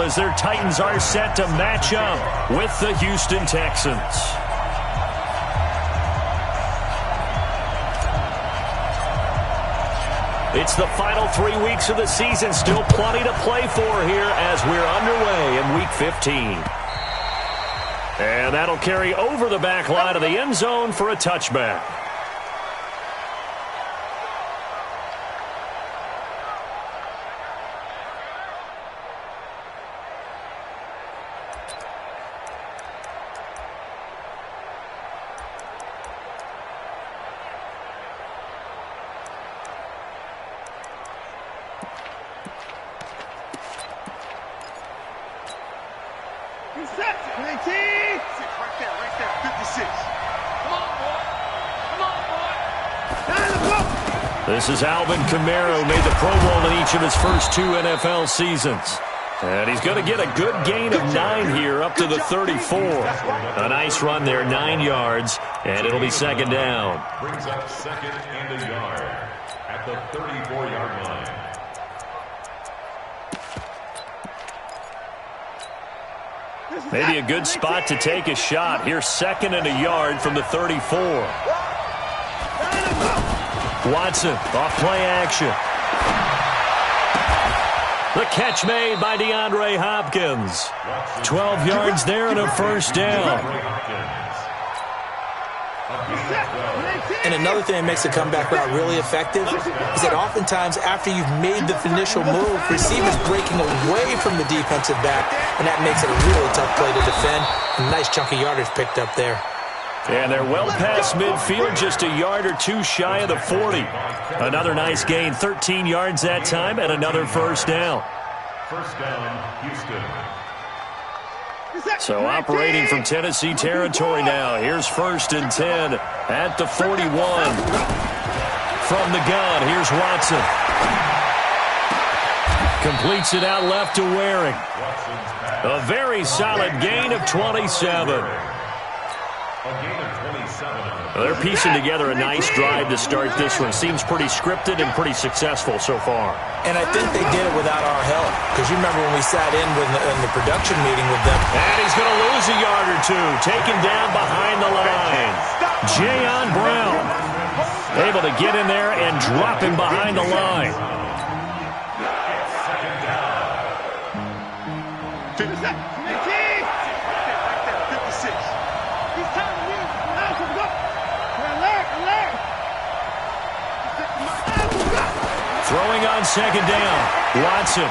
ball as their Titans are set to match up with the Houston Texans. It's the final 3 weeks of the season. Still plenty to play for here as we're underway in Week 15. And that'll carry over the back line of the end zone for a touchback. This is Alvin Kamara, made the Pro Bowl in each of his first 2 NFL seasons. And he's going to get a good gain of 9 here up to the 34. A nice run there, 9 yards, and it'll be second down. Brings up second and a yard at the 34-yard line. Maybe a good spot to take a shot. Here's second and a yard from the 34. Watson, off play action. The catch made by DeAndre Hopkins. 12 yards there and a first down. And another thing that makes the comeback route really effective is that oftentimes after you've made the initial move, receivers breaking away from the defensive back, and that makes it a really tough play to defend. A nice chunk of yardage picked up there. And they're well past midfield, just a yard or 2 shy of the 40. Another nice gain, 13 yards that time, and another first down. First down, Houston. So operating from Tennessee territory now. Here's first and 10 at the 41. From the gun, here's Watson. Completes it out left to Waring. A very solid gain of 27. They're piecing together a nice drive to start this one. Seems pretty scripted and pretty successful so far. And I think they did it without our help. Because you remember when we sat in the production meeting with them. And he's going to lose a yard or 2. Taken down behind the line. Jayon Brown able to get in there and drop him behind the line. Throwing on second down. Watson.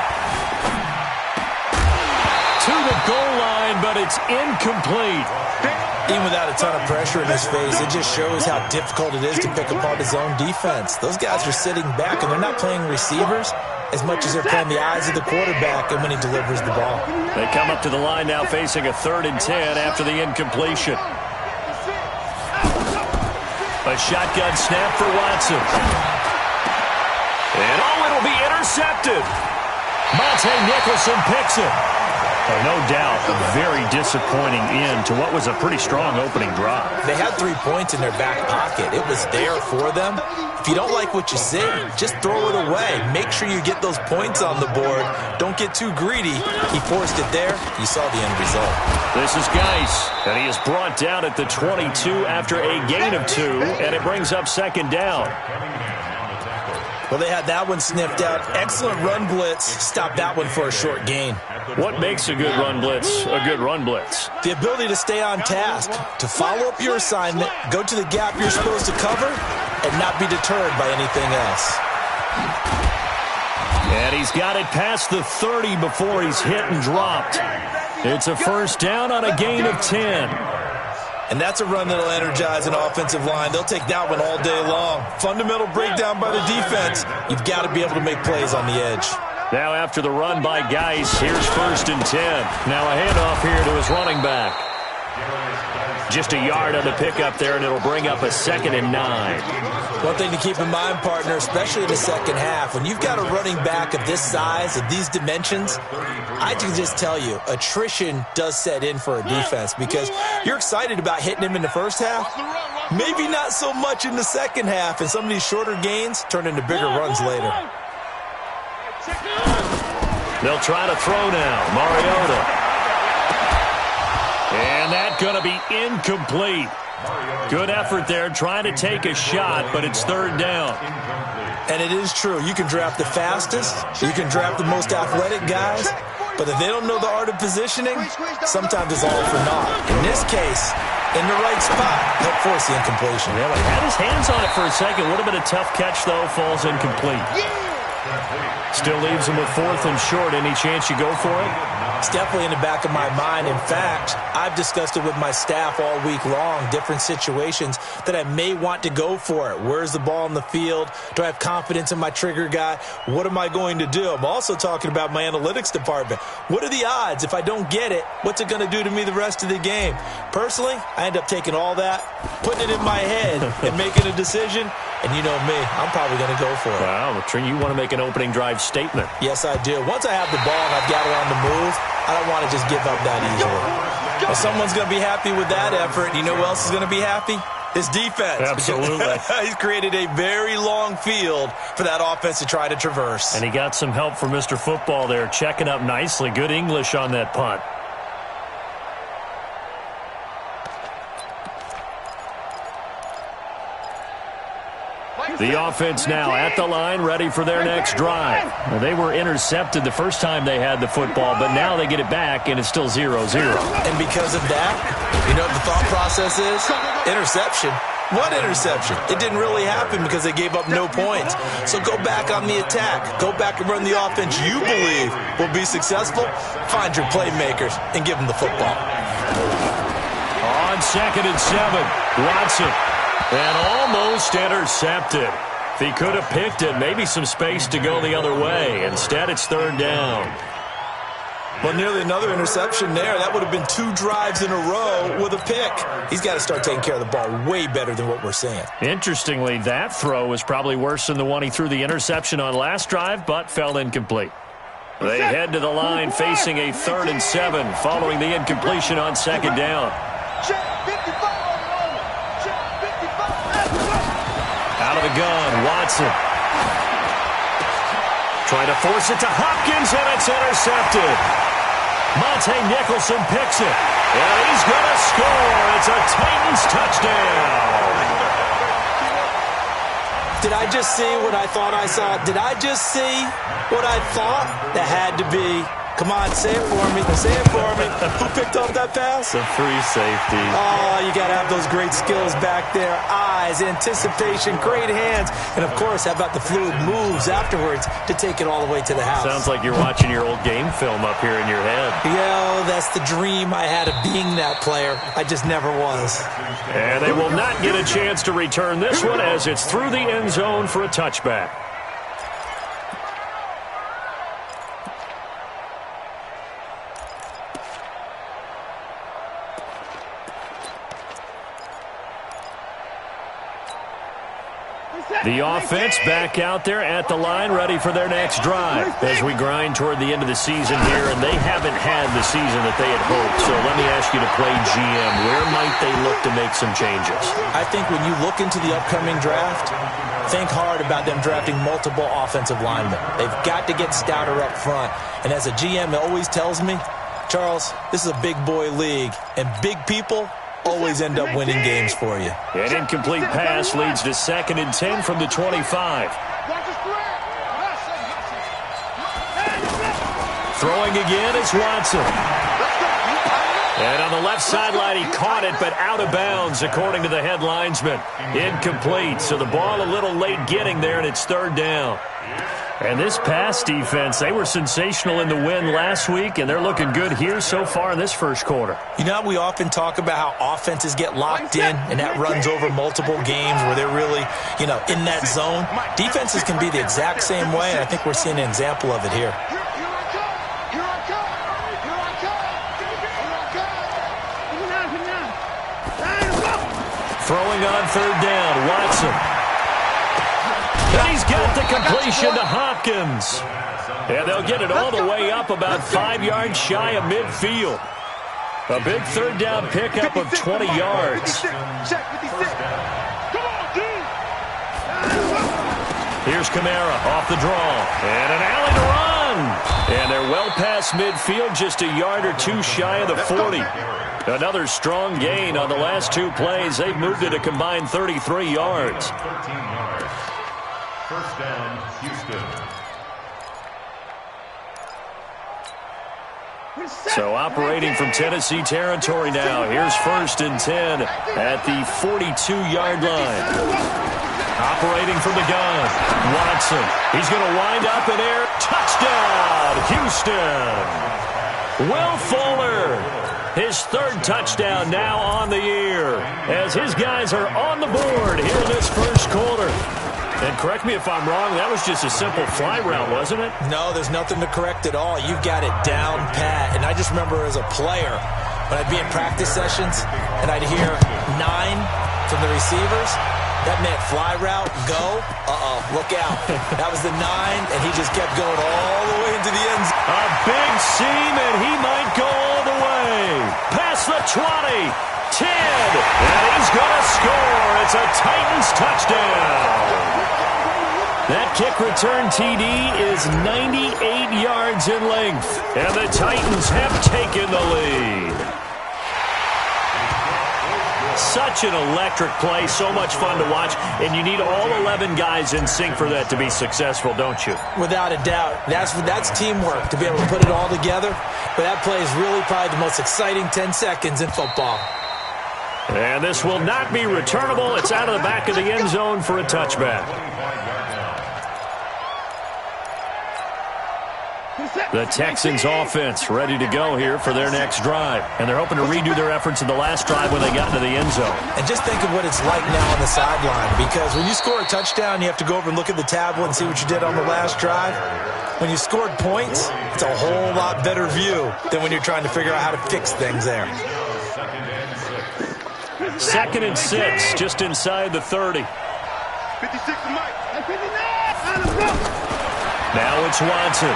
To the goal line, but it's incomplete. Even without a ton of pressure in his face, it just shows how difficult it is to pick apart his own defense. Those guys are sitting back, and they're not playing receivers as much as they're playing the eyes of the quarterback and when he delivers the ball. They come up to the line now facing a 3rd and 10 after the incompletion. A shotgun snap for Watson. And it'll be intercepted. Monte Nicholson picks it. No doubt a very disappointing end to what was a pretty strong opening drive. They had 3 points in their back pocket. It was there for them. If you don't like what you see, just throw it away. Make sure you get those points on the board. Don't get too greedy. He forced it there. You saw the end result. This is Geis, and he is brought down at the 22 after a gain of 2, and it brings up second down. Well, they had that one sniffed out. Excellent run blitz. Stopped that one for a short gain. What makes a good run blitz a good run blitz? The ability to stay on task, to follow up your assignment, go to the gap you're supposed to cover, and not be deterred by anything else. And he's got it past the 30 before he's hit and dropped. It's a first down on a gain of 10. And that's a run that'll energize an offensive line. They'll take that one all day long. Fundamental breakdown by the defense. You've got to be able to make plays on the edge. Now after the run by Geis, here's first and 10. Now a handoff here to his running back. Just a yard on the pickup there, and it'll bring up a 2nd and 9. One thing to keep in mind, partner, especially in the second half, when you've got a running back of this size, of these dimensions, I can just tell you, attrition does set in for a defense because you're excited about hitting him in the first half, maybe not so much in the second half, and some of these shorter gains turn into bigger runs later. They'll try to throw now. Mariota. And that's going to be incomplete. Good effort there trying to take a shot, but it's third down. And it is true. You can draft the fastest. You can draft the most athletic guys. But if they don't know the art of positioning, sometimes it's all for naught. In this case, in the right spot, help force the incompletion. Yeah, he had his hands on it for a second. Would have been a tough catch, though. Falls incomplete. Still leaves him with 4th and short. Any chance you go for it? It's definitely in the back of my mind. In fact, I've discussed it with my staff all week long, different situations that I may want to go for it. Where's the ball in the field? Do I have confidence in my trigger guy? What am I going to do? I'm also talking about my analytics department. What are the odds? If I don't get it, what's it going to do to me the rest of the game? Personally, I end up taking all that, putting it in my head, and making a decision. And you know me, I'm probably going to go for it. Wow, you want to make an opening drive statement. Yes, I do. Once I have the ball and I've got it on the move, I don't want to just give up that easily. If someone's going to be happy with that effort, you know who else is going to be happy? His defense. Absolutely. He's created a very long field for that offense to try to traverse. And he got some help from Mr. Football there, checking up nicely. Good English on that punt. The offense now at the line, ready for their next drive. Well, they were intercepted the first time they had the football, but now they get it back, and it's still 0-0. And because of that, you know what the thought process is? Interception. What interception? It didn't really happen because they gave up no points. So go back on the attack. Go back and run the offense you believe will be successful. Find your playmakers and give them the football. On 2nd and 7, Watson. And almost intercepted. If he could have picked it, maybe some space to go the other way. Instead, it's third down. Well, nearly another interception there. That would have been 2 drives in a row with a pick. He's got to start taking care of the ball way better than what we're seeing. Interestingly, that throw was probably worse than the one he threw the interception on last drive, but fell incomplete. They head to the line facing a 3rd and 7 following the incompletion on 2nd down. Out of the gun, Watson. Trying to force it to Hopkins, and it's intercepted. Monte Nicholson picks it, and he's going to score. It's a Titans touchdown. Did I just see what I thought I saw? Did I just see what I thought? That had to be. Come on, say it for me. Say it for me. Who picked up that pass? The free safety. Oh, you got to have those great skills back there. Eyes, anticipation, great hands. And, of course, how about the fluid moves afterwards to take it all the way to the house? Sounds like you're watching your old game film up here in your head. Yo, that's the dream I had of being that player. I just never was. And they will not get a chance to return this one as it's through the end zone for a touchback. The offense back out there at the line, ready for their next drive as we grind toward the end of the season here, and they haven't had the season that they had hoped. So let me ask you to play GM. Where might they look to make some changes? I think when you look into the upcoming draft, think hard about them drafting multiple offensive linemen. They've got to get stouter up front. And as a GM, it always tells me, Charles, this is a big boy league, and big people always end up winning games for you. An incomplete pass leads to 2nd and 10 from the 25. Throwing again is Watson. And on the left sideline, he caught it, but out of bounds, according to the head linesman. Incomplete, so the ball a little late getting there, and it's third down. And this pass defense, they were sensational in the win last week, and they're looking good here so far in this first quarter. You know, we often talk about how offenses get locked in, and that runs over multiple games where they're really, in that zone. Defenses can be the exact same way, and I think we're seeing an example of it here. Throwing on third down, Watson. And he's got the completion to Hopkins. And they'll get it all the way up about 5 yards shy of midfield. A big third down pickup of 20 yards. Here's Kamara off the draw. And an alley to run. Titan. And they're well past midfield, just a yard or two shy of the 40. Another strong gain on the last two plays. They've moved it a combined 33 yards. 13 yards. First down, Houston. So operating from Tennessee territory now. Here's 1st and 10 at the 42-yard line. Operating from the gun, Watson. He's going to wind up in air. Touchdown, Houston. Will Fuller, his 3rd touchdown now on the year, as his guys are on the board here in this first quarter. And correct me if I'm wrong, that was just a simple fly route, wasn't it? No, there's nothing to correct at all. You've got it down pat. And I just remember as a player, when I'd be in practice sessions and I'd hear 9 from the receivers, that meant fly route, go, look out. That was the 9, and he just kept going all the way into the end zone. A big seam, and he might go all the way. Past the 20, 10, and he's going to score. It's a Titans touchdown. That kick return TD is 98 yards in length, and the Titans have taken the lead. Such an electric play, so much fun to watch, and you need all 11 guys in sync for that to be successful, don't you? Without a doubt. That's teamwork, to be able to put it all together. But that play is really probably the most exciting 10 seconds in football. And this will not be returnable. It's out of the back of the end zone for a touchback. The Texans offense ready to go here for their next drive. And they're hoping to redo their efforts in the last drive when they got into the end zone. And just think of what it's like now on the sideline. Because when you score a touchdown, you have to go over and look at the tablet and see what you did on the last drive. When you scored points, it's a whole lot better view than when you're trying to figure out how to fix things there. 2nd and 6, just inside the 30. 56 Mike. Now it's Watson.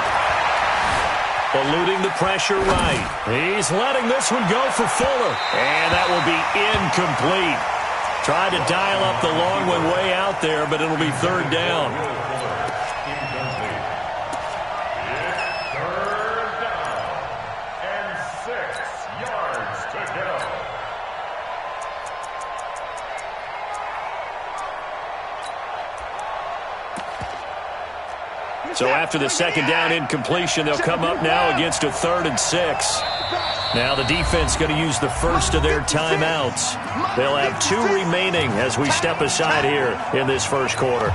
Eluding the pressure right. He's letting this one go for Fuller. And that will be incomplete. Tried to dial up the long one way out there, but it'll be 3rd down. So after the 2nd down incompletion, they'll come up now against a 3rd and 6. Now the defense going to use the first of their timeouts. They'll have 2 remaining as we step aside here in this first quarter.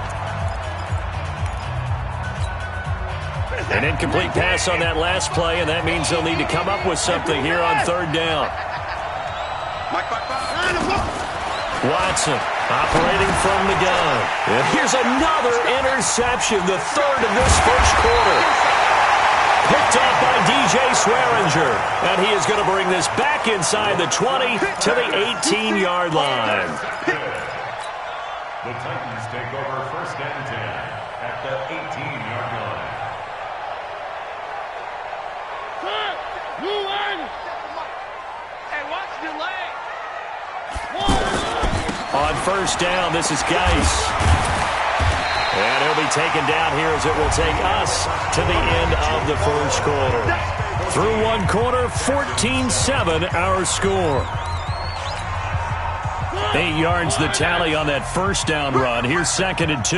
An incomplete pass on that last play, and that means they'll need to come up with something here on 3rd down. Watson operating from the gun. And here's another interception, the 3rd of this first quarter. Picked up by DJ Swearinger. And he is going to bring this back inside the 20 to the 18-yard line. The Titans take over 1st and 10 at the 18-yard line. Hey, watch your leg. On 1st down, this is Geis. And he'll be taken down here as it will take us to the end of the first quarter. Through 1 quarter, 14-7 our score. 8 yards the tally on that 1st down run. Here's 2nd and 2.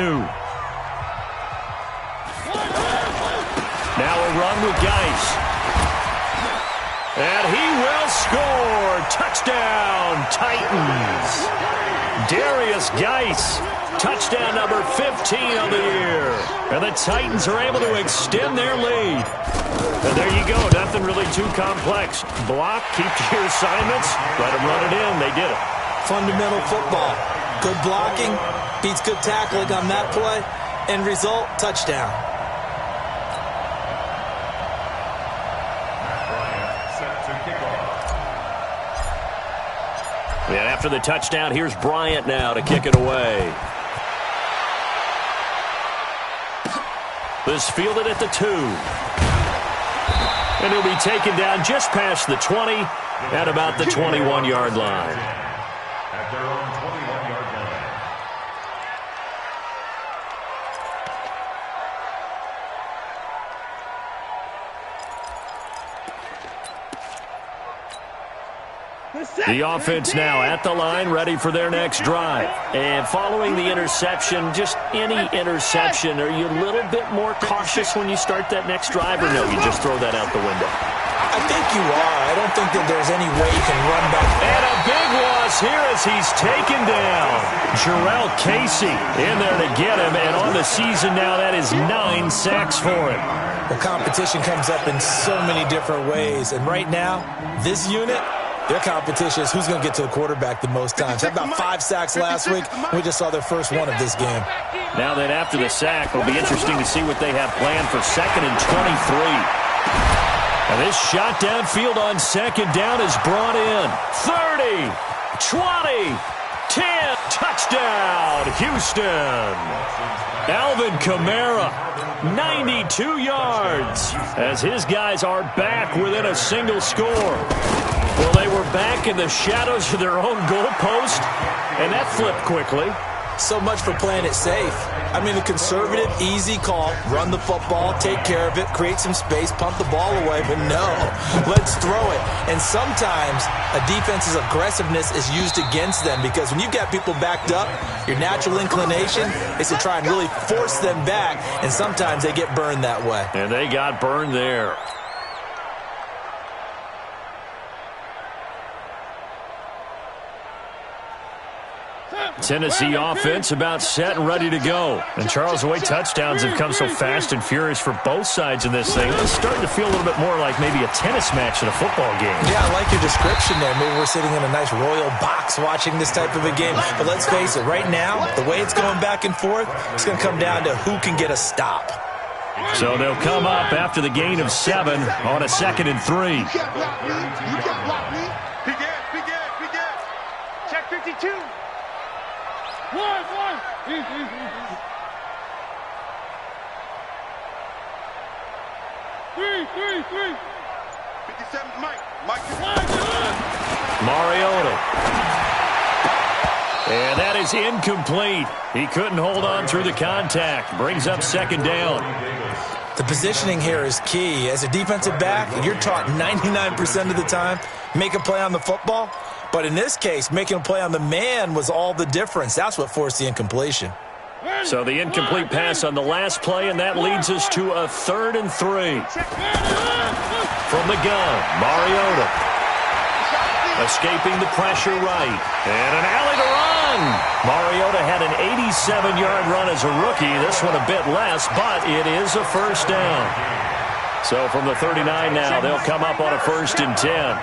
Now a run with Geis. And he will score. Touchdown, Titans. Darius Geis, touchdown number 15 of the year. And the Titans are able to extend their lead. And there you go, nothing really too complex. Block, keep to your assignments, let them run it in. They did it. Fundamental football. Good blocking beats good tackling on that play. End result, touchdown. And after the touchdown, here's Bryant now to kick it away. This fielded at the 2. And he'll be taken down just past the 20 at about the 21-yard line. At their own 21-yard line. The offense now at the line, ready for their next drive. And following the interception, just any interception, are you a little bit more cautious when you start that next drive, or no, you just throw that out the window? I think you are. I don't think that there's any way you can run back. And a big loss here as he's taken down. Jarrell Casey in there to get him, and on the season now, that is 9 sacks for him. Well, competition comes up in so many different ways, and right now, this unit, their competition is who's going to get to the quarterback the most times. Had about 5 sacks last week. We just saw their first one of this game. Now that after the sack, it'll be interesting to see what they have planned for 2nd and 23. And this shot downfield on 2nd down is brought in. 30, 20, 10, touchdown, Houston. Alvin Kamara, 92 yards, as his guys are back within a single score. Well, they were back in the shadows of their own goalpost, and that flipped quickly. So much for playing it safe. I mean, a conservative, easy call, run the football, take care of it, create some space, pump the ball away, but no, let's throw it. And sometimes a defense's aggressiveness is used against them because when you've got people backed up, your natural inclination is to try and really force them back, and sometimes they get burned that way. And they got burned there. Tennessee offense about set and ready to go. And Charles, the way touchdowns have come so fast and furious for both sides in this thing, it's starting to feel a little bit more like maybe a tennis match in a football game. Yeah, I like your description there. Maybe we're sitting in a nice royal box watching this type of a game. But let's face it, right now, the way it's going back and forth, it's going to come down to who can get a stop. So they'll come up after the gain of 7 on a 2nd and 3. You can't block me. You can't block me. Begin. Check 52. One. 3. 57, Mike. Mariota. And that is incomplete. He couldn't hold on through the contact. Brings up 2nd down. The positioning here is key. As a defensive back, you're taught 99% of the time, make a play on the football. But in this case, making a play on the man was all the difference. That's what forced the incompletion. So the incomplete pass on the last play, and that leads us to a 3rd and 3. From the gun, Mariota. Escaping the pressure right. And an alley to run. Mariota had an 87-yard run as a rookie. This one a bit less, but it is a 1st down. So from the 39 now, they'll come up on a 1st and 10.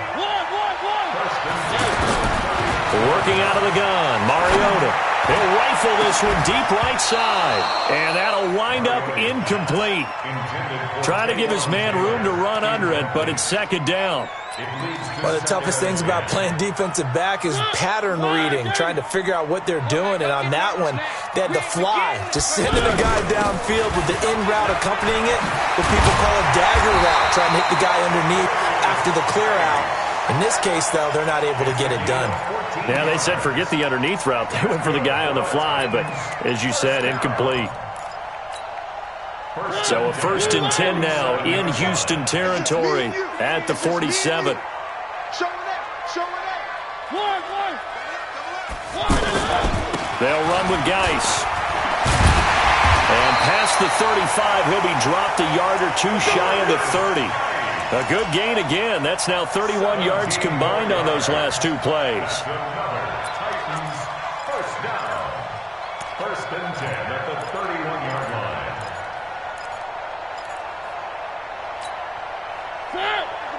Working out of the gun, Mariota. He'll rifle this one deep right side. And that'll wind up incomplete. Trying to give his man room to run under it, but it's 2nd down. One of the toughest things about playing defensive back is pattern reading, trying to figure out what they're doing. And on that one, they had to fly, just sending the guy downfield with the in route accompanying it, what people call a dagger route, trying to hit the guy underneath after the clear out. In this case, though, they're not able to get it done. Yeah, they said forget the underneath route. They went for the guy on the fly, but as you said, incomplete. So a 1st and 10 now in Houston territory at the 47. They'll run with Geis. And past the 35, he'll be dropped a yard or two shy of the 30. A good gain again. That's now 31 yards combined on those last 2 plays. Titans, 1st down. 1st and 10 at the 31-yard line.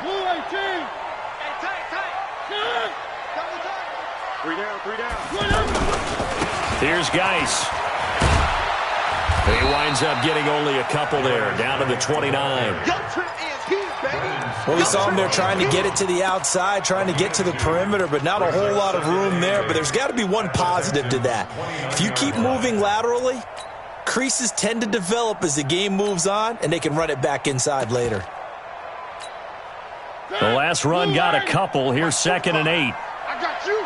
Blue 18. Hey, tight. Double tight. 3 down. Here's Geis. He winds up getting only a couple there, down to the 29. Well, we saw him there trying to get it to the outside, trying to get to the perimeter, but not a whole lot of room there. But there's got to be one positive to that. If you keep moving laterally, creases tend to develop as the game moves on, and they can run it back inside later. The last run got a couple. Here's 2nd and 8. I got you.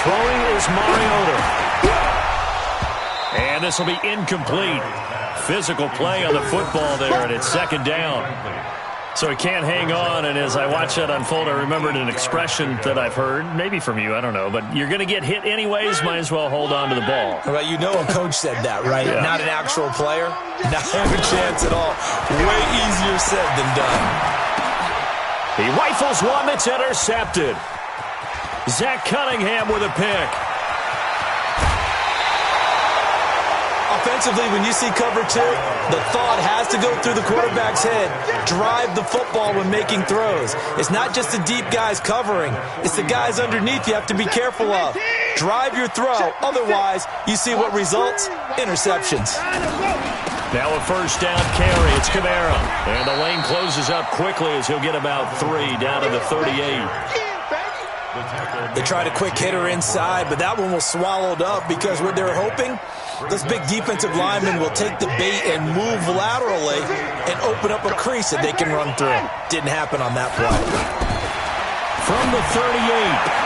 Throwing is Mariota. And this will be incomplete. physical play on the football there, and it's second down. So he can't hang on, and as I watch that unfold, I remembered an expression that I've heard, maybe from you, I don't know, but you're going to get hit anyways, might as well hold on to the ball. Well, you know a coach said that, right? Yeah. Not an actual player. Not have a chance at all. Way easier said than done. He rifles one that's intercepted. Zach Cunningham with a pick. Offensively, when you see cover two, the thought has to go through the quarterback's head. Drive the football when making throws. It's not just the deep guys covering. It's the guys underneath you have to be careful of. Drive your throw. Otherwise, you see what results? Interceptions. Now a first down carry. It's Kamara. And the lane closes up quickly as he'll get about 3 down to the 38. They tried a quick hitter inside, but that one was swallowed up because what they're hoping, this big defensive lineman will take the bait and move laterally and open up a crease that they can run through. Didn't happen on that play. From the 38,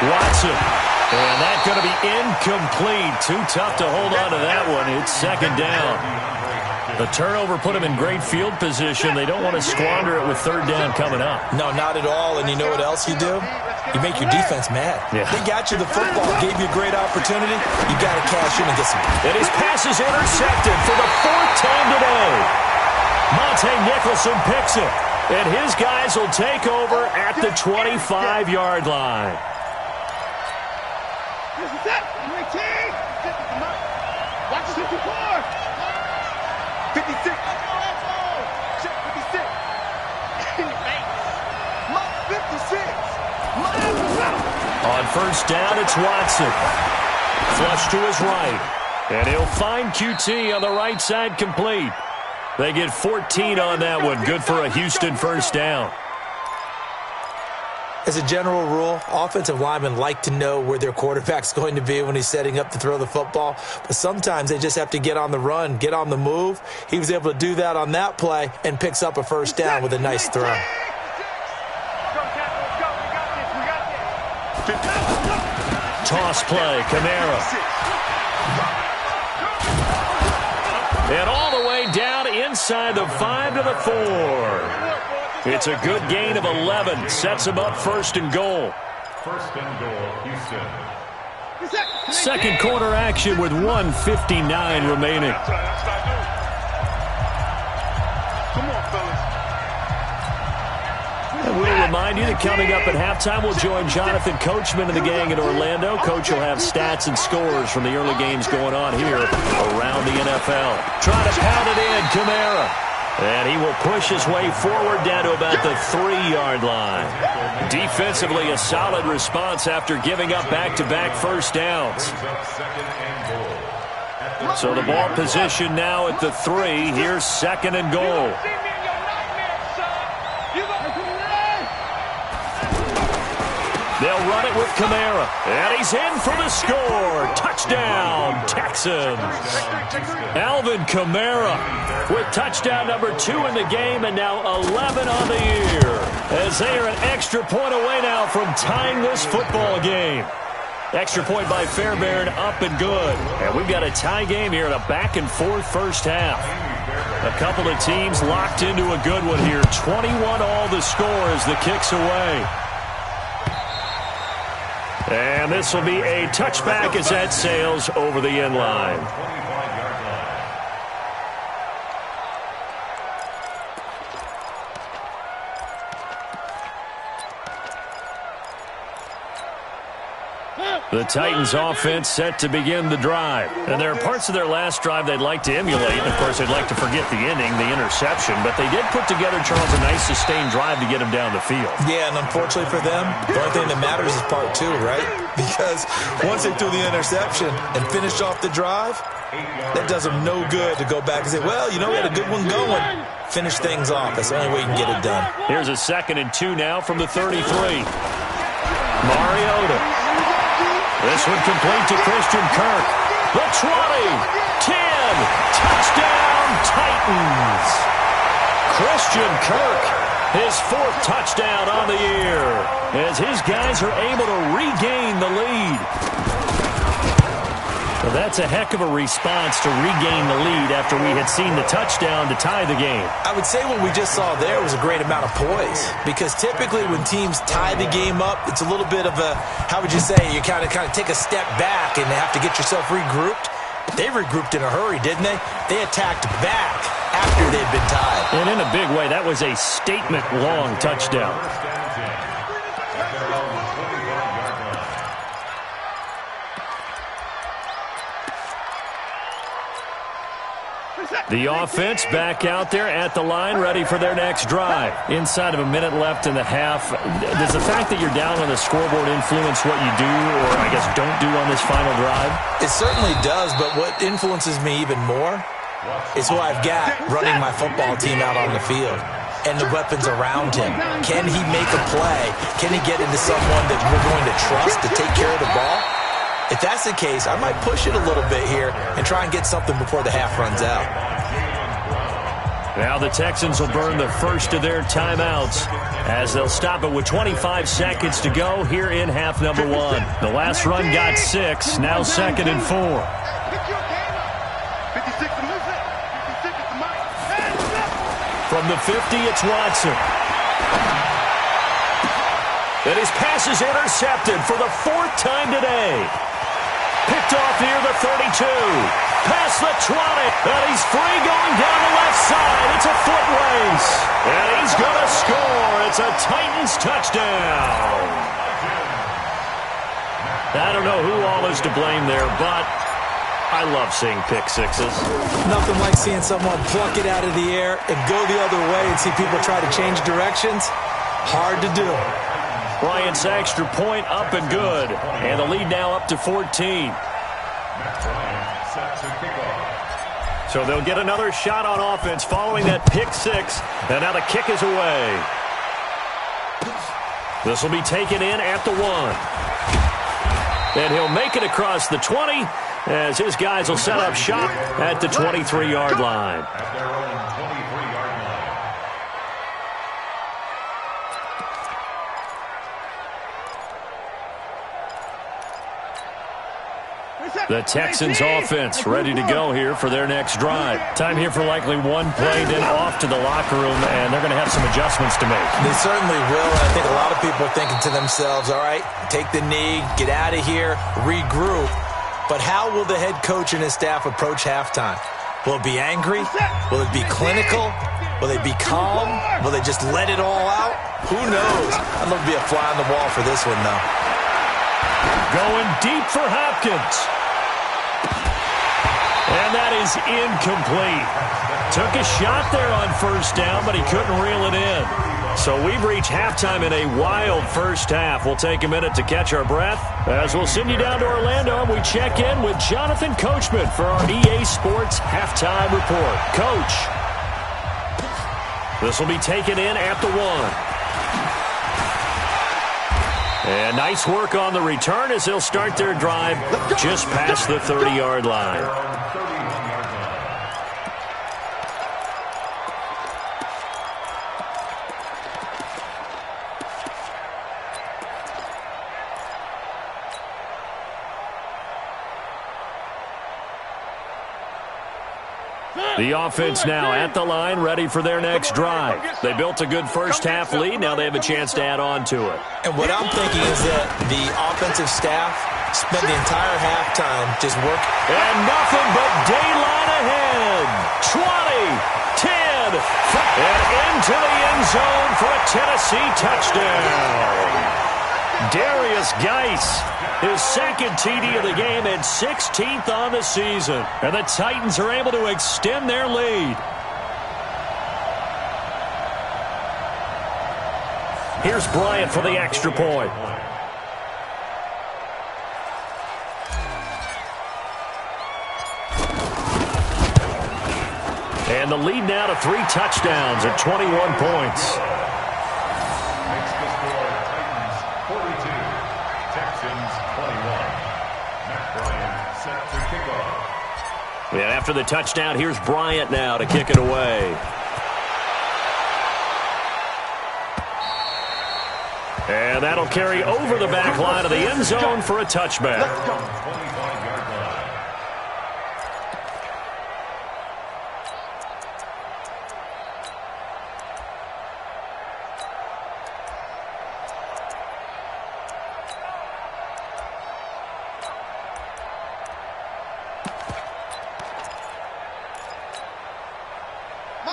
Watson. And that's going to be incomplete. Too tough to hold on to that one. It's second down. The turnover put them in great field position. They don't want to squander it with third down coming up. No, not at all. And you know what else you do? You make your defense mad. Yeah. They got you the football, gave you a great opportunity. You got to cash in and get some. And his pass is intercepted for the 4th time today. Monte Nicholson picks it. And his guys will take over at the 25-yard line. Watch the 54. 56. Check 56. My 56. On first down, it's Watson. Flush to his right. And he'll find QT on the right side complete. They get 14 on that one. Good for a Houston first down. As a general rule, offensive linemen like to know where their quarterback's going to be when he's setting up to throw the football. But sometimes they just have to get on the run, get on the move. He was able to do that on that play and picks up a first down with a nice throw. Toss play, Kamara. And all the way down inside the 5 to the 4. It's a good gain of 11. Sets him up first and goal. First and goal, Houston. Second quarter action with 1:59 remaining. And we'll remind you that coming up at halftime, we'll join Jonathan Coachman and the gang in Orlando. Coach will have stats and scores from the early games going on here around the NFL. Trying to pound it in, Kamara. And he will push his way forward down to about the 3-yard line. Defensively, a solid response after giving up back-to-back first downs. So the ball position now at the 3. Here's second and goal. They'll run it with Kamara. And he's in for the score. Touchdown, Texans. Alvin Kamara with touchdown number 2 in the game and now 11 on the year. As they are an extra point away now from tying this football game. Extra point by Fairbairn, up and good. And we've got a tie game here in a back-and-forth first half. A couple of teams locked into a good one here. 21 all the score as the kick's away. And this will be a touchback as that sails over the end line. The Titans offense set to begin the drive. And there are parts of their last drive they'd like to emulate. And of course, they'd like to forget the ending, the interception. But they did put together, Charles, a nice sustained drive to get them down the field. Yeah, and unfortunately for them, the only thing that matters is part 2, right? Because once they threw the interception and finished off the drive, that does them no good to go back and say, well, you know, we had a good one going. Finish things off. That's the only way you can get it done. Here's a 2nd and 2 now from the 33. Mariota. This one complete to Christian Kirk. The 20, 10, touchdown Titans. Christian Kirk, his 4th touchdown on the year, as his guys are able to regain the lead. Well, that's a heck of a response to regain the lead after we had seen the touchdown to tie the game. I would say what we just saw there was a great amount of poise, because typically when teams tie the game up, it's a little bit of a, how would you say, you kind of take a step back and have to get yourself regrouped. They regrouped in a hurry, didn't they? They attacked back after they'd been tied. And in a big way, that was a statement-long touchdown. The offense back out there at the line, ready for their next drive. Inside of a minute left in the half, does the fact that you're down on the scoreboard influence what you do, or I guess don't do on this final drive? It certainly does, but what influences me even more is who I've got running my football team out on the field and the weapons around him. Can he make a play? Can he get into someone that we're going to trust to take care of the ball? If that's the case, I might push it a little bit here and try and get something before the half runs out. Now the Texans will burn the first of their timeouts as they'll stop it with 25 seconds to go here in half number one. The last run got 6, now 2nd and 4. From the 50, it's Watson. And his pass is intercepted for the 4th time today. Picked off near the 32. Past the 20. And he's free going down the left side. It's a foot race. And he's going to score. It's a Titans touchdown. I don't know who all is to blame there, but I love seeing pick sixes. Nothing like seeing someone pluck it out of the air and go the other way and see people try to change directions. Hard to do. Bryant's extra point up and good. And the lead now up to 14. So they'll get another shot on offense following that pick six. And now the kick is away. This will be taken in at the 1. And he'll make it across the 20 as his guys will set up shop at the 23-yard line. At their own 23-yard line. The Texans offense ready to go here for their next drive. Time here for likely one play, then off to the locker room, and they're going to have some adjustments to make. They certainly will, and I think a lot of people are thinking to themselves, all right, take the knee, get out of here, regroup. But how will the head coach and his staff approach halftime? Will it be angry? Will it be clinical? Will they be calm? Will they just let it all out? Who knows? I'd love to be a fly on the wall for this one, though. Going deep for Hopkins. And that is incomplete. Took a shot there on first down, but he couldn't reel it in. So we've reached halftime in a wild first half. We'll take a minute to catch our breath as we'll send you down to Orlando and we check in with Jonathan Coachman for our EA Sports Halftime Report. Coach, this will be taken in at the 1. And nice work on the return as they'll start their drive just past the 30-yard line. The offense now at the line, ready for their next drive. They built a good first half lead. Now they have a chance to add on to it. And what I'm thinking is that the offensive staff spent the entire halftime just working. And nothing but daylight ahead. 20, 10, and into the end zone for a Tennessee touchdown. Darius Geis, his second TD of the game and 16th on the season. And the Titans are able to extend their lead. Here's Bryant for the extra point. And the lead now to 3 touchdowns at 21 points. Makes the score Titans 42, Texans 21. Matt Bryant set to kick off. And after the touchdown, here's Bryant now to kick it away. And that'll carry over the back line of the end zone for a touchback.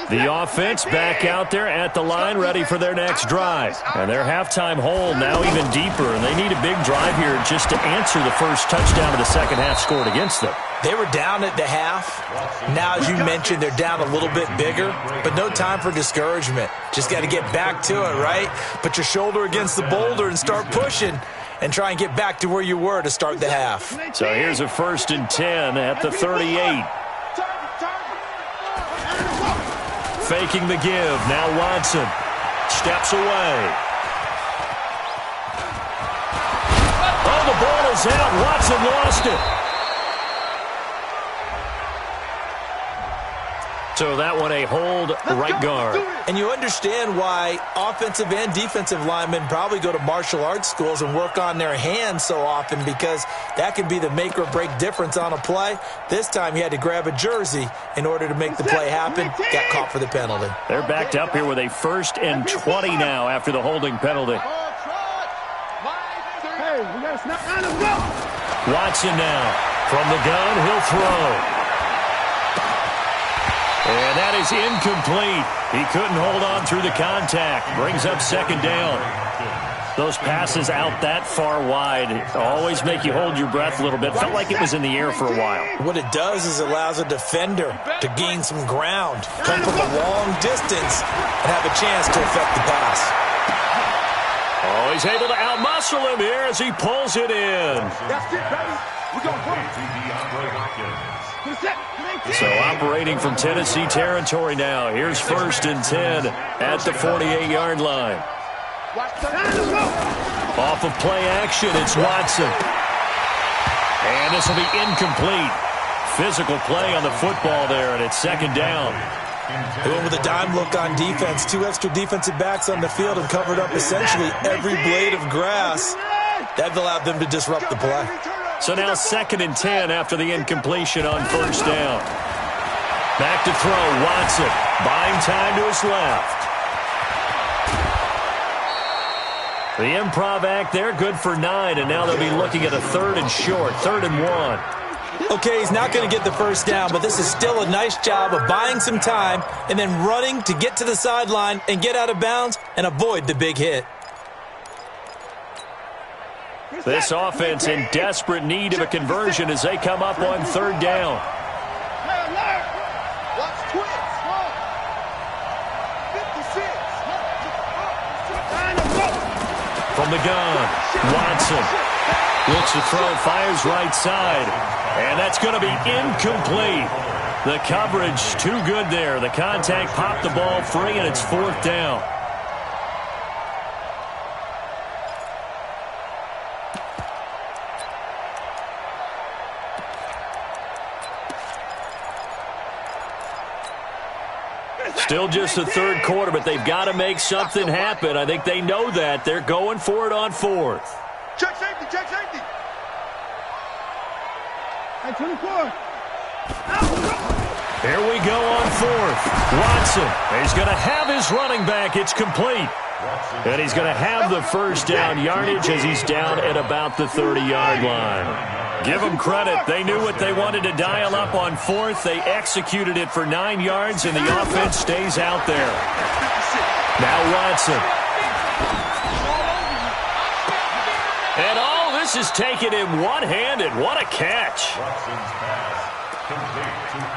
The offense back out there at the line, ready for their next drive. And their halftime hole now even deeper, and they need a big drive here just to answer the first touchdown of the second half scored against them. They were down at the half. Now, as you mentioned, they're down a little bit bigger, but no time for discouragement. Just got to get back to it, right? Put your shoulder against the boulder and start pushing and try and get back to where you were to start the half. So here's a 1st and 10 at the 38. Faking the give. Now Watson steps away. Oh, the ball is out. Watson lost it. So that one a hold right guard. And you understand why offensive and defensive linemen probably go to martial arts schools and work on their hands so often, because that can be the make or break difference on a play. This time he had to grab a jersey in order to make the play happen. Got caught for the penalty. They're backed up here with a 1st and 20 now after the holding penalty. Watson now from the gun. He'll throw. And that is incomplete. He couldn't hold on through the contact. Brings up 2nd down. Those passes out that far wide always make you hold your breath a little bit. Felt like it was in the air for a while. What it does is it allows a defender to gain some ground, come from a long distance, and have a chance to affect the pass. Oh, he's able to outmuscle him here as he pulls it in. That's it, baby. We're going to So operating from Tennessee territory now. Here's 1st and 10 at the 48-yard line. Off of play action, it's Watson. And this will be incomplete. Physical play on the football there, and it's 2nd down. They went with a dime look on defense. 2 extra defensive backs on the field and covered up essentially every blade of grass. That allowed them to disrupt the play. So now 2nd and 10 after the incompletion on 1st down. Back to throw, Watson. Buying time to his left. The improv act there, good for 9, and now they'll be looking at a 3rd and short, 3rd and 1. Okay, he's not going to get the first down, but this is still a nice job of buying some time and then running to get to the sideline and get out of bounds and avoid the big hit. This offense in desperate need of a conversion as they come up on 3rd down. From the gun, Watson looks to throw, fires right side, and that's going to be incomplete. The coverage too good there. The contact popped the ball free, and it's 4th down. Still just the 3rd quarter, but they've got to make something happen. I think they know that. They're going for it on 4th. Check safety, check safety. Hey, 24. Here we go on 4th. Watson, he's going to have his running back. It's complete. And he's going to have the 1st down yardage as he's down at about the 30-yard line. Give them credit. They knew what they wanted to dial up on 4th. They executed it for 9 yards, and the offense stays out there. Now Watson. And all this is taken in one-handed. What a catch.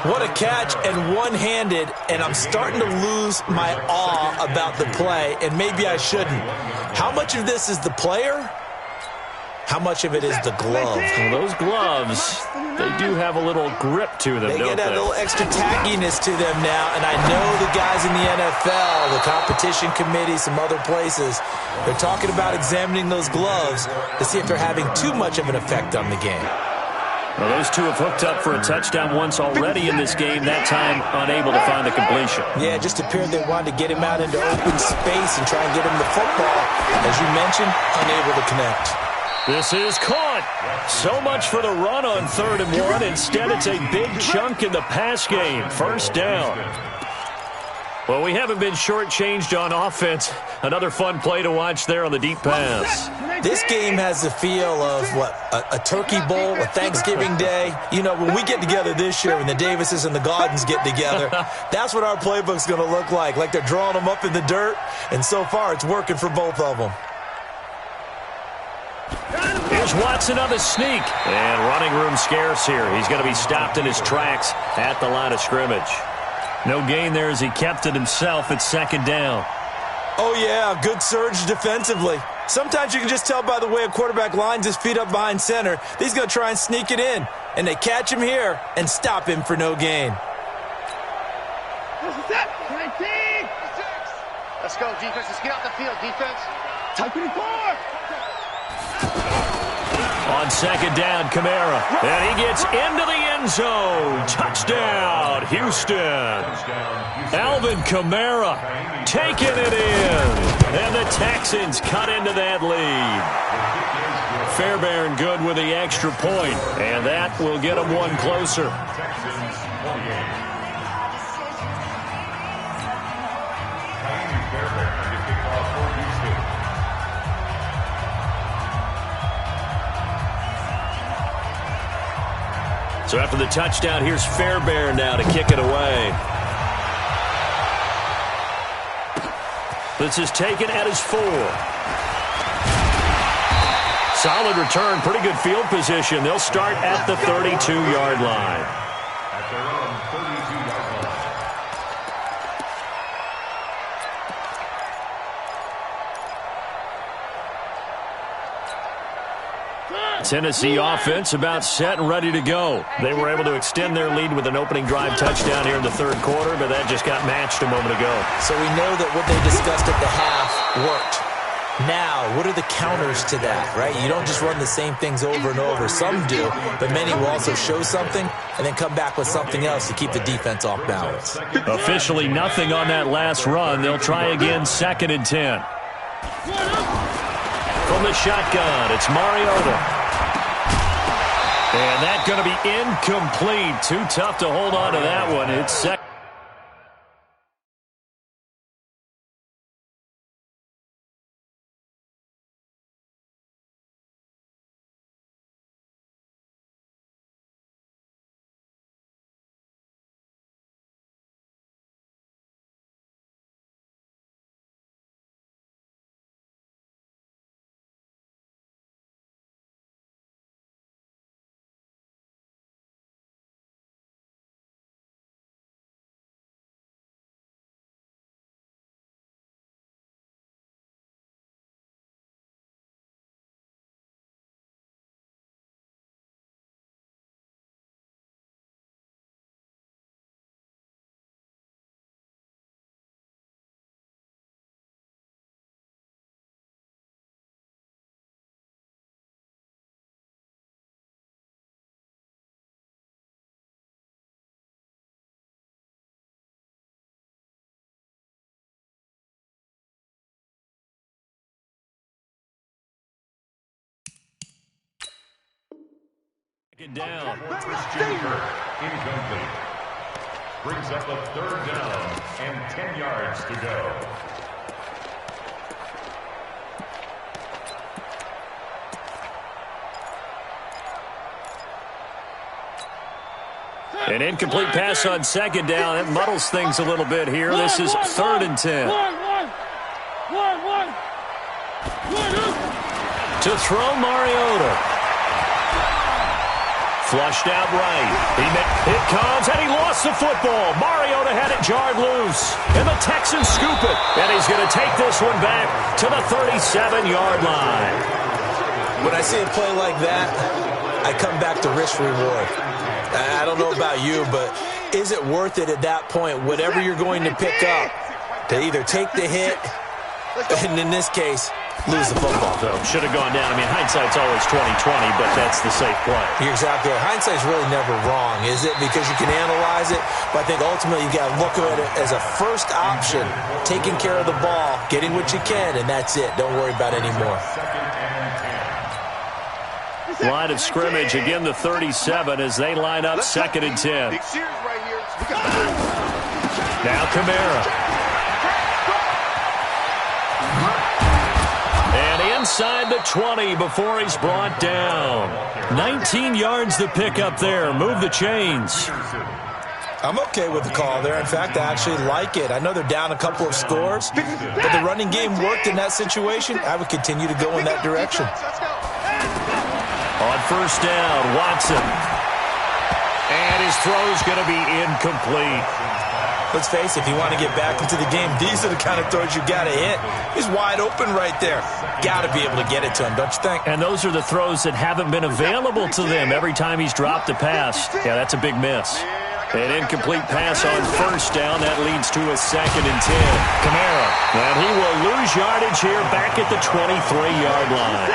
What a catch and one-handed, and I'm starting to lose my awe about the play, and maybe I shouldn't. How much of this is the player? How much of it is the glove? Well, those gloves, they do have a little grip to them, They don't get they? a little extra tackiness to them now, and I know the guys in the NFL, the competition committee, some other places, they're talking about examining those gloves to see if they're having too much of an effect on the game. Well, those two have hooked up for a touchdown once already in this game, that time unable to find the completion. Yeah, it just appeared they wanted to get him out into open space and try and get him the football. As you mentioned, unable to connect. This is caught. So much for the run on 3rd and 1. Instead, it's a big chunk in the pass game. 1st down. Well, we haven't been shortchanged on offense. Another fun play to watch there on the deep pass. This game has the feel of, what, a turkey bowl, a Thanksgiving Day. You know, when we get together this year, when the Davises and the Gaudens get together, that's what our playbook's going to look like they're drawing them up in the dirt, and so far it's working for both of them. Here's Watson on the sneak, and running room scarce here. He's going to be stopped in his tracks at the line of scrimmage. No gain there as he kept it himself at second down. Oh, yeah, good surge defensively. Sometimes you can just tell by the way a quarterback lines his feet up behind center that he's going to try and sneak it in. And they catch him here and stop him for no gain. Let's go, defense. Let's get off the field, defense. Type 24. On second down, Kamara. And he gets into the end zone. Touchdown, Houston. Alvin Kamara taking it in. And the Texans cut into that lead. Fairbairn good with the extra point. And that will get them one closer. So after the touchdown, here's Fairbairn now to kick it away. This is taken at his 4. Solid return, pretty good field position. They'll start at the 32-yard line. At their own 32-yard line. Tennessee offense about set and ready to go. They were able to extend their lead with an opening drive touchdown here in the third quarter, but that just got matched a moment ago. So we know that what they discussed at the half worked. Now, what are the counters to that, right? You don't just run the same things over and over. Some do, but many will also show something and then come back with something else to keep the defense off balance. Officially nothing on that last run. They'll try again, 2nd and 10. From the shotgun, it's Mariota. And that's going to be incomplete. Too tough to hold on to that one. It's second. Down. Incomplete. Brings up a 3rd down and 10 yards to go. An incomplete pass on 2nd down. That muddles things a little bit here. This is 3rd and 10. To throw Mariota. Flushed out right. It comes, and he lost the football. Mariota had it jarred loose. And the Texans scoop it. And he's going to take this one back to the 37-yard line. When I see a play like that, I come back to risk reward. I don't know about you, but is it worth it at that point, whatever you're going to pick up, to either take the hit, and in this case, lose the football? So should have gone down. I mean, hindsight's always 20/20, but that's the safe play. You're exactly right. Hindsight's really never wrong, is it? Because you can analyze it, but I think ultimately you got to look at it as a first option, taking care of the ball, getting what you can, and that's it. Don't worry about any more. Line of scrimmage, again the 37 as they line up 2nd and 10. Now Kamara. inside the 20 before he's brought down. 19 yards to pick up there. Move the chains. I'm okay with the call there. In fact, I actually like it. I know they're down a couple of scores, but the running game worked in that situation. I would continue to go in that direction. On first down, Watson. And his throw's going to be incomplete. Let's face it, if you want to get back into the game, these are the kind of throws you got to hit. He's wide open right there. Got to be able to get it to him, don't you think? And those are the throws that haven't been available to them every time he's dropped a pass. Yeah, that's a big miss. An incomplete pass on first down. That leads to a 2nd and 10. Kamara. And he will lose yardage here back at the 23-yard line.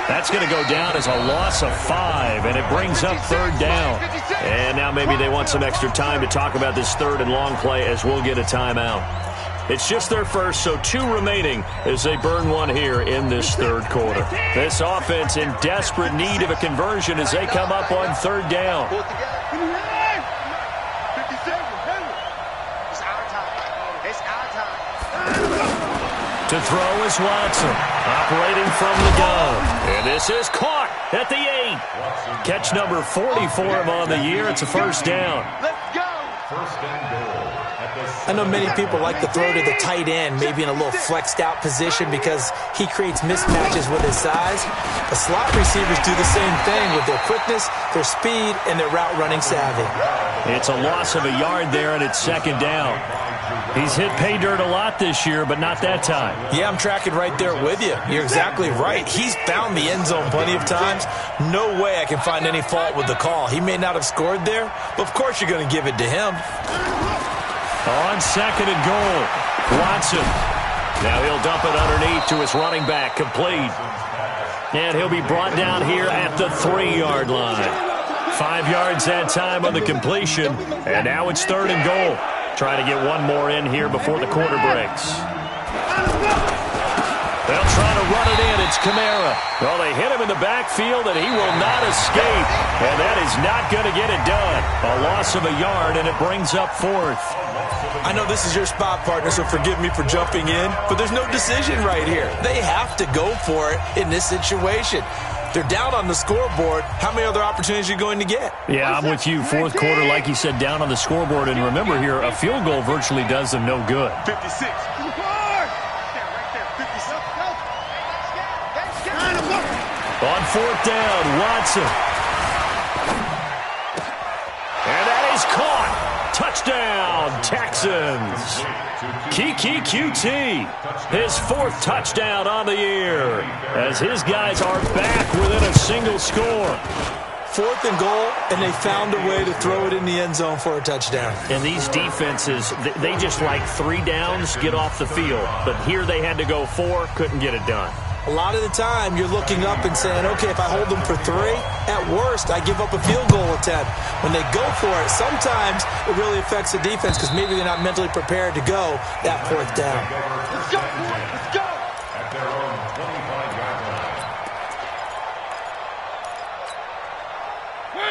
That's going to go down as a loss of 5, and it brings up 3rd down. And now maybe they want some extra time to talk about this 3rd and long play as we'll get a timeout. It's just their first, so 2 remaining as they burn one here in this 3rd quarter. This offense in desperate need of a conversion as they come up on 3rd down. To throw is Watson, operating from the gun. And this is caught at the 8. Catch number 40 for him on the year. It's a first down. Let's go. First and goal. I know many people like to throw to the tight end, maybe in a little flexed out position because he creates mismatches with his size. The slot receivers do the same thing with their quickness, their speed, and their route running savvy. It's a loss of a yard there, and it's 2nd down. He's hit pay dirt a lot this year, but not that time. Yeah, I'm tracking right there with you. You're exactly right. He's found the end zone plenty of times. No way I can find any fault with the call. He may not have scored there, but of course you're going to give it to him. On 2nd and goal, Watson. Now he'll dump it underneath to his running back, complete. And he'll be brought down here at the 3-yard line. 5 yards that time on the completion, and now it's 3rd and goal. Trying to get one more in here before the quarter breaks. They'll try to run it in. It's Kamara. Well, they hit him in the backfield, and he will not escape. And that is not going to get it done. A loss of a yard, and it brings up 4th. I know this is your spot, partner, so forgive me for jumping in, but there's no decision right here. They have to go for it in this situation. They're down on the scoreboard. How many other opportunities are you going to get? Yeah, I'm with you. 4th quarter, like you said, down on the scoreboard. And remember here, a field goal virtually does them no good. 56. On 4th down, Watson. And that is caught. Touchdown, Texans. Kiki QT, his 4th touchdown on the year, as his guys are back within a single score. 4th and goal, and they found a way to throw it in the end zone for a touchdown. And these defenses, they just like 3 downs, get off the field. But here they had to go 4, couldn't get it done. A lot of the time, you're looking up and saying, okay, if I hold them for 3, at worst, I give up a field goal attempt. When they go for it, sometimes it really affects the defense because maybe they're not mentally prepared to go that 4th down. Let's go. Let's go. At their own 25-yard line.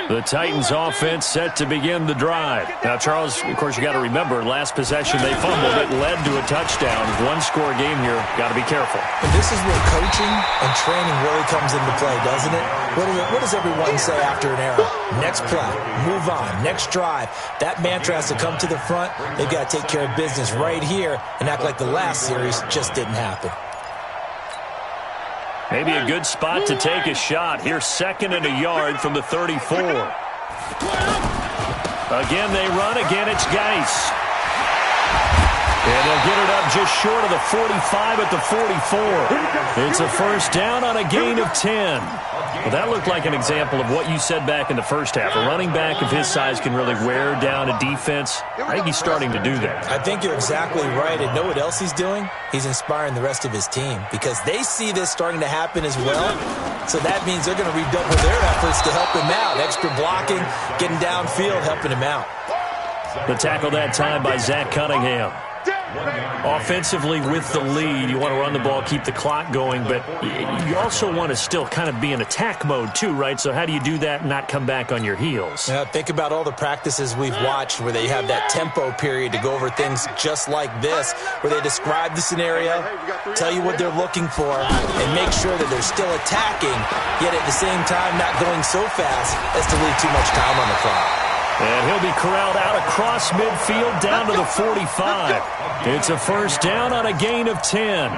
The Titans offense set to begin the drive. Now, Charles, of course, you got to remember, last possession they fumbled. It led to a touchdown. 1-score game here. Got to be careful. And this is where coaching and training really comes into play, doesn't it? What does everyone say after an error? Next play, move on, next drive. That mantra has to come to the front. They've got to take care of business right here and act like the last series just didn't happen. Maybe a good spot to take a shot. Here's 2nd and a yard from the 34. Again, they run. Again, it's Geis. And they'll get it up just short of the 45 at the 44. It's a first down on a gain of 10. Well, that looked like an example of what you said back in the first half. A running back of his size can really wear down a defense. I think he's starting to do that. I think you're exactly right. And know what else he's doing? He's inspiring the rest of his team because they see this starting to happen as well. So that means they're going to redouble their efforts to help him out. Extra blocking, getting downfield, helping him out. The tackle that time by Zach Cunningham. Offensively with the lead, you want to run the ball, keep the clock going, but you also want to still kind of be in attack mode too, right? So how do you do that and not come back on your heels? Yeah, think about all the practices we've watched where they have that tempo period to go over things just like this, where they describe the scenario, tell you what they're looking for, and make sure that they're still attacking, yet at the same time not going so fast as to leave too much time on the clock. And he'll be corralled out across midfield down to the 45. It's a first down on a gain of 10.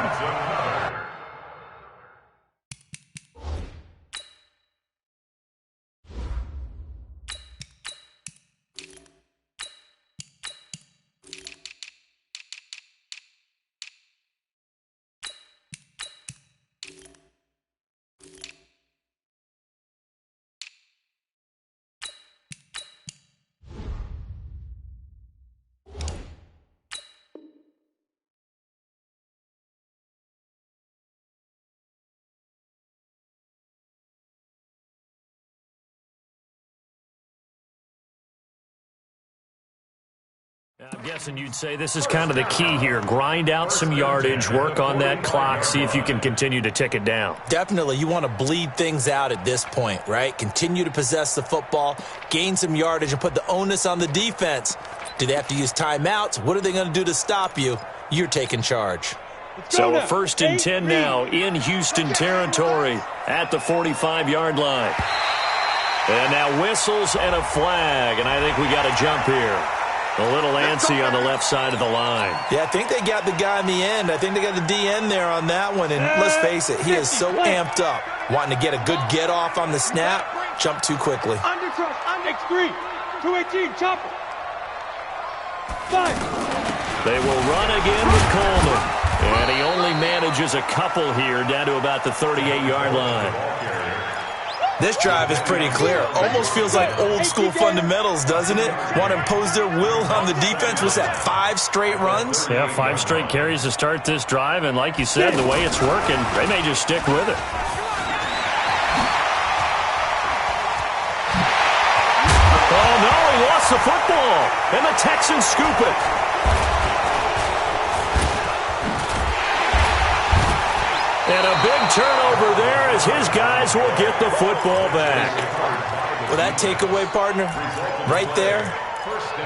I'm guessing you'd say this is kind of the key here. Grind out some yardage, work on that clock, see if you can continue to tick it down. Definitely. You want to bleed things out at this point, right? Continue to possess the football, gain some yardage, and put the onus on the defense. Do they have to use timeouts? What are they going to do to stop you? You're taking charge. So a first and 10 now in Houston territory at the 45-yard line. And now whistles and a flag, and I think we got a jump here. A little antsy on the left side of the line. Yeah, I think they got the guy in the end. I think they got the DN there on that one. And let's face it, he is so amped up, wanting to get a good get-off on the snap, jump too quickly. Undercross, X3, 218, chopper. 5. They will run again with Coleman. And he only manages a couple here down to about the 38-yard line. This drive is pretty clear. Almost feels like old-school fundamentals, doesn't it? Want to impose their will on the defense. Was that 5 straight runs? Yeah, 5 straight carries to start this drive. And like you said, the way it's working, they may just stick with it. Oh, no, he lost the football. And the Texans scoop it. And a big turnover there as his guys will get the football back. Well, that takeaway, partner, right there,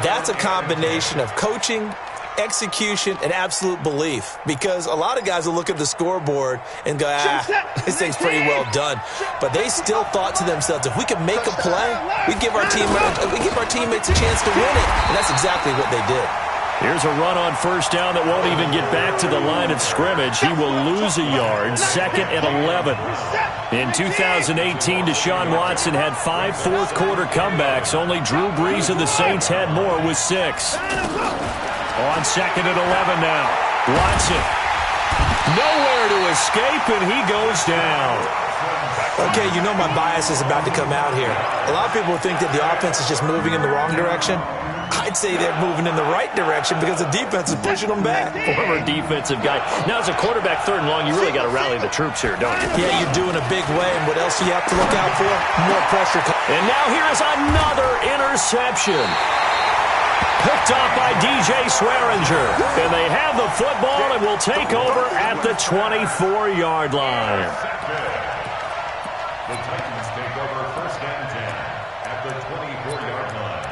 that's a combination of coaching, execution, and absolute belief. Because a lot of guys will look at the scoreboard and go, this thing's pretty well done. But they still thought to themselves, if we can make a play, we give our teammates a chance to win it. And that's exactly what they did. Here's a run on first down that won't even get back to the line of scrimmage. He will lose a yard, 2nd and 11. In 2018, Deshaun Watson had 5 fourth-quarter comebacks. Only Drew Brees of the Saints had more with 6. On 2nd and 11 now. Watson. Nowhere to escape, and he goes down. Okay, you know my bias is about to come out here. A lot of people think that the offense is just moving in the wrong direction. I'd say they're moving in the right direction because the defense is pushing them back. Former defensive guy. Now, as a quarterback, 3rd and long, you really got to rally the troops here, don't you? Yeah, you're doing a big way, and what else do you have to look out for? More pressure. And now here is another interception. Picked off by DJ Swearinger. And they have the football and will take over at the 24-yard line. The Titans take over first and 10 at the 24-yard line.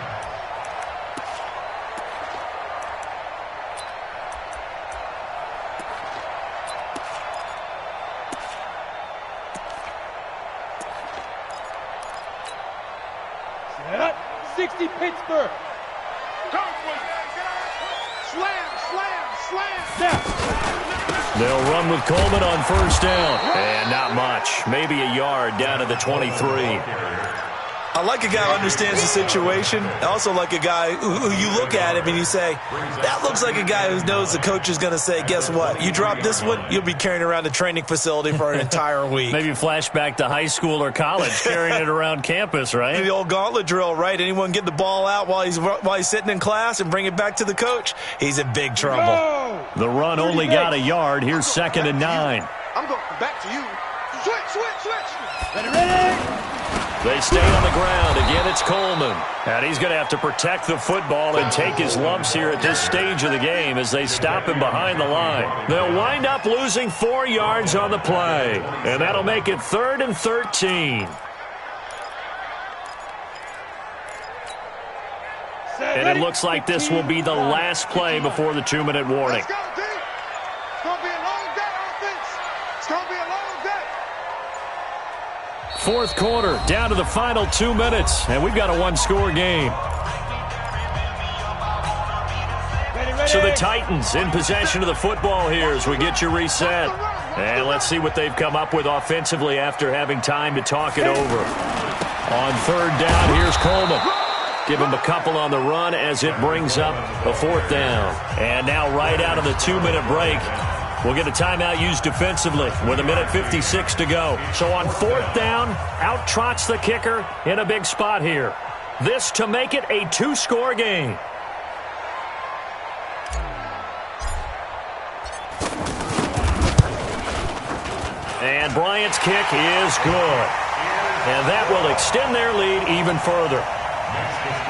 Set. 60 Pittsburgh. Slam, slam, slam. Snap. They'll run with Coleman on first down. And not much. Maybe a yard down to the 23. I like a guy who understands the situation. I also like a guy who you look at him and you say, that looks like a guy who knows the coach is going to say, guess what? You drop this one, you'll be carrying around the training facility for an entire week. Maybe flashback to high school or college, carrying it around campus, right? The old gauntlet drill, right? Anyone get the ball out while he's sitting in class and bring it back to the coach? He's in big trouble. The run only got a yard. Here's 2nd and 9. I'm going back to you. Switch. Ready. They stay on the ground. Again, it's Coleman. And he's going to have to protect the football and take his lumps here at this stage of the game as they stop him behind the line. They'll wind up losing 4 yards on the play. And that'll make it 3rd and 13. And it looks like this will be the last play before the 2-minute warning. Let's go, D. It's going to be a long day, offense. It's going to be a long day. Fourth quarter, down to the final 2 minutes, and we've got a 1-score game. So the Titans in possession of the football here as we get you reset. And let's see what they've come up with offensively after having time to talk it over. On 3rd down, here's Coleman. Give him a couple on the run as it brings up a 4th down. And now right out of the 2-minute break, we'll get a timeout used defensively with 1:56 to go. So on 4th down, out trots the kicker in a big spot here. This to make it a 2-score game. And Bryant's kick is good. And that will extend their lead even further.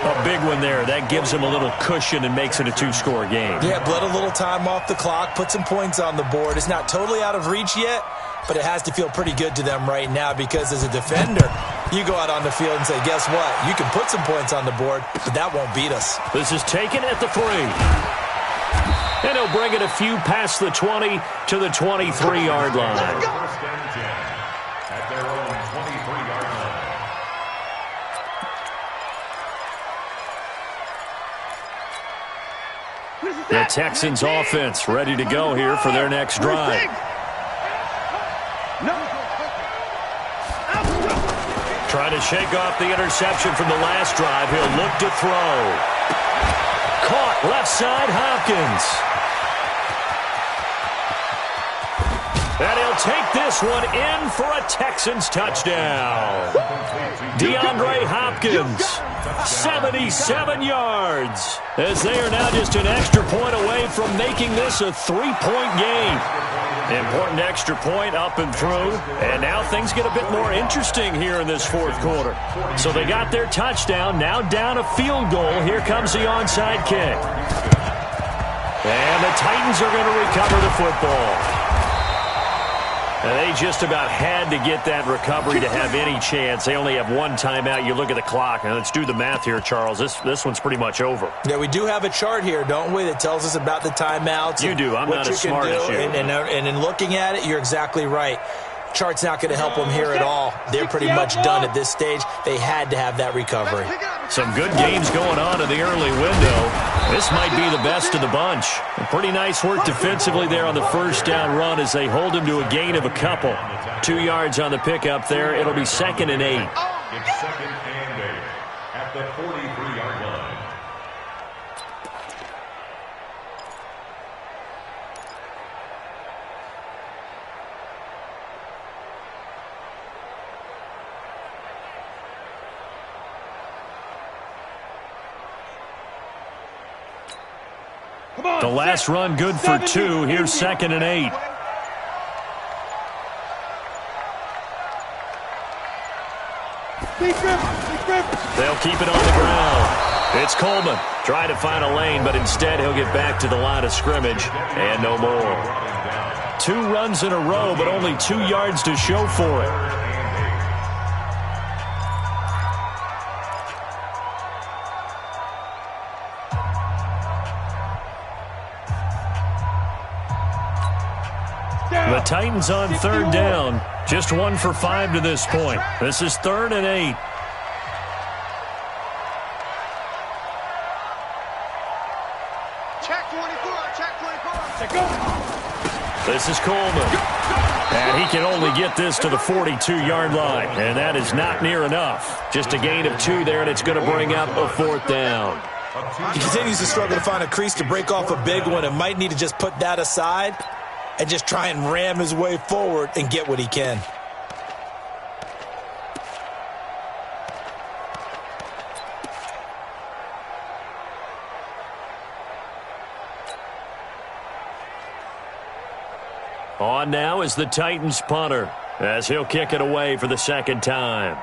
A big one there. That gives them a little cushion and makes it a 2-score game. Yeah, bled a little time off the clock, put some points on the board. It's not totally out of reach yet, but it has to feel pretty good to them right now because as a defender, you go out on the field and say, guess what? You can put some points on the board, but that won't beat us. This is taken at the 3. And he'll bring it a few past the 20 to the 23-yard line. First and 10 at their own 23-yard line. The Texans offense ready to go here for their next drive. Trying to shake off the interception from the last drive. He'll look to throw. Caught left side, Hopkins. And he'll take this one in for a Texans touchdown. DeAndre Hopkins, 77 yards, as they are now just an extra point away from making this a 3-point game. Important extra point up and through, and now things get a bit more interesting here in this 4th quarter. So they got their touchdown, now down a field goal. Here comes the onside kick. And the Titans are going to recover the football. And they just about had to get that recovery to have any chance. They only have 1 timeout. You look at the clock. Now let's do the math here, Charles. This one's pretty much over. Yeah, we do have a chart here, don't we, that tells us about the timeouts. You do. I'm not as smart as you. And in looking at it, you're exactly right. Chart's not going to help them here at all. They're pretty much done at this stage. They had to have that recovery. Some good games going on in the early window. This might be the best of the bunch. A pretty nice work defensively there on the 1st down run as they hold him to a gain of a couple. 2 yards on the pickup there. It'll be 2nd and 8. It's 2nd and 8 at the 43-yard line. The last run good for 2. Here's 2nd and 8. They'll keep it on the ground. It's Coleman trying to find a lane, but instead he'll get back to the line of scrimmage and no more. 2 runs in a row, but only 2 yards to show for it. The Titans on 3rd down. Just 1 for 5 to this point. This is 3rd and 8. Check 24. Check 24. This is Coleman. And he can only get this to the 42-yard line. And that is not near enough. Just a gain of 2 there, and it's going to bring up a 4th down. He continues to struggle to find a crease to break off a big one and might need to just put that aside and just try and ram his way forward and get what he can. On now is the Titans punter as he'll kick it away for the 2nd time.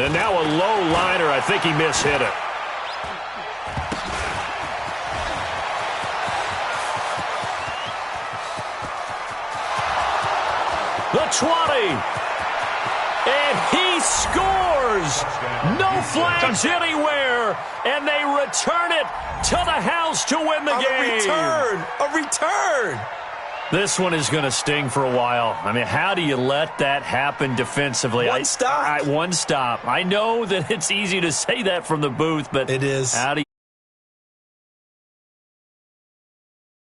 And now a low liner. I think he mishit it. The 20. And he scores. No flags anywhere. And they return it to the house to win the game. A return. This one is going to sting for a while. I mean, how do you let that happen defensively? One stop. One stop. I know that it's easy to say that from the booth, but it is. How do you